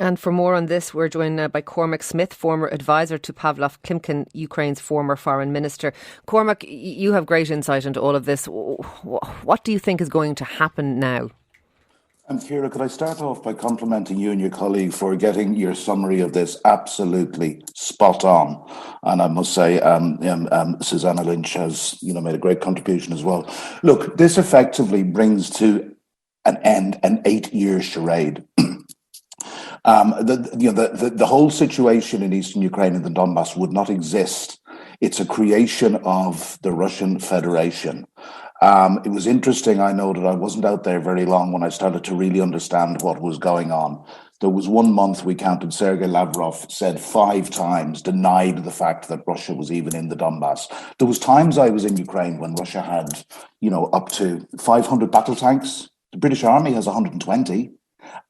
And for more on this, we're joined by Cormac Smith, former advisor to Pavlo Klimkin, Ukraine's former foreign minister. Cormac, you have great insight into all of this. What do you think is going to happen now? Ciara, could I start off by complimenting you and your colleague for getting your summary of this absolutely spot on? And I must say, Susanna Lynch has, made a great contribution as well. Look, this effectively brings to an end an 8-year charade. The whole situation in eastern Ukraine and the Donbass would not exist. It's a creation of the Russian Federation. It was interesting. I know that I wasn't out there very long when I started to really understand what was going on. There was 1 month we counted Sergei Lavrov said 5 times, denied the fact that Russia was even in the Donbass. There was times I was in Ukraine when Russia had, up to 500 battle tanks. The British Army has 120.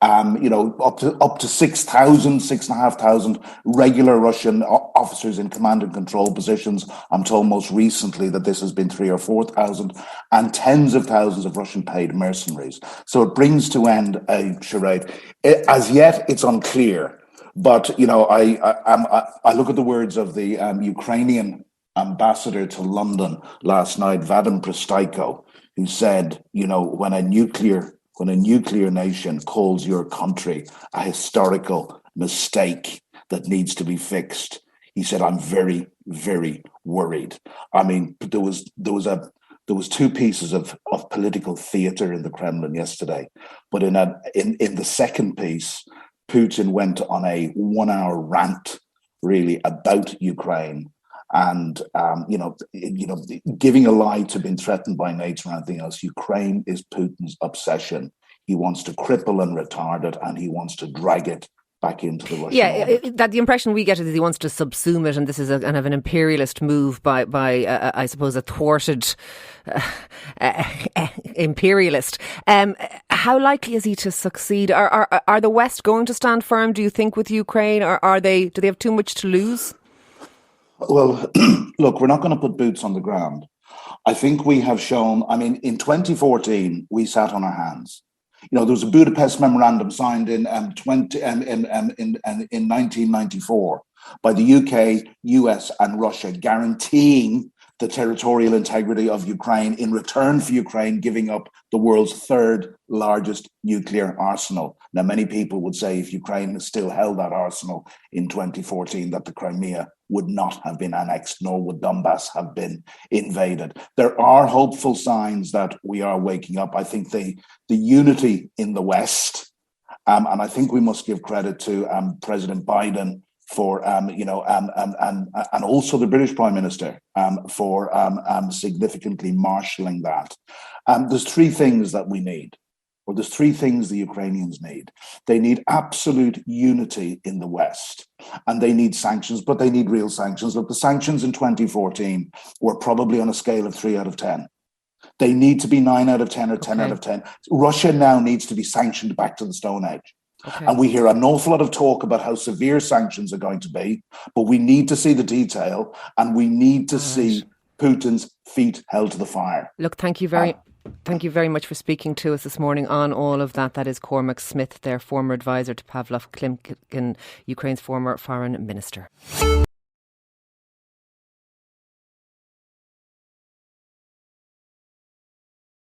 Up to 6,000, 6,500 regular Russian officers in command and control positions. I'm told most recently that this has been 3,000 or 4,000, and tens of thousands of Russian paid mercenaries. So it brings to end a charade. As yet, it's unclear. But I look at the words of the Ukrainian ambassador to London last night, Vadim Pristaiko, who said, when a nuclear nation calls your country a historical mistake that needs to be fixed, he said, I'm very, very worried. I mean, there was 2 pieces of political theater in the Kremlin yesterday, but in the second piece, Putin went on a 1-hour rant, really, about Ukraine. And, giving a lie to being threatened by NATO or anything else. Ukraine is Putin's obsession. He wants to cripple and retard it, and he wants to drag it back into the Russian orbit. That the impression we get is he wants to subsume it, and this is a kind of an imperialist move by I suppose, a thwarted imperialist. How likely is he to succeed? Are the West going to stand firm, do you think, with Ukraine, or do they have too much to lose? Well, look, we're not going to put boots on the ground. I think we have shown, in 2014, we sat on our hands. There was a Budapest memorandum signed in 1994 by the UK, US and Russia, guaranteeing the territorial integrity of Ukraine in return for Ukraine giving up the world's 3rd largest nuclear arsenal. Now, many people would say if Ukraine still held that arsenal in 2014, that the Crimea would not have been annexed, nor would Donbass have been invaded. There are hopeful signs that we are waking up. I think the unity in the West, and I think we must give credit to President Biden for, and also the British Prime Minister for significantly marshalling that. There's 3 things that we need. Or there's 3 things the Ukrainians need. They need absolute unity in the West, and they need sanctions, but they need real sanctions. Look, the sanctions in 2014 were probably on a scale of 3 out of 10. They need to be 9 out of 10 or 10 out of 10. Russia now needs to be sanctioned back to the Stone Age. Okay. And we hear an awful lot of talk about how severe sanctions are going to be, but we need to see the detail, and we need to see Putin's feet held to the fire. Look, thank you very much for speaking to us this morning on all of that. That is Cormac Smith, their former advisor to Pavlo Klimkin, Ukraine's former foreign minister.